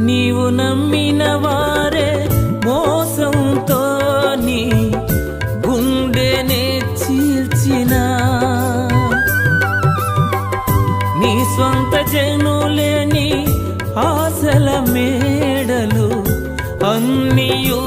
నీవు నమ్మిన వారే మోసంతో నీ గుండెనే చీల్చిన నీ స్వంత జనులేని ఆశల మేడలు అన్నియు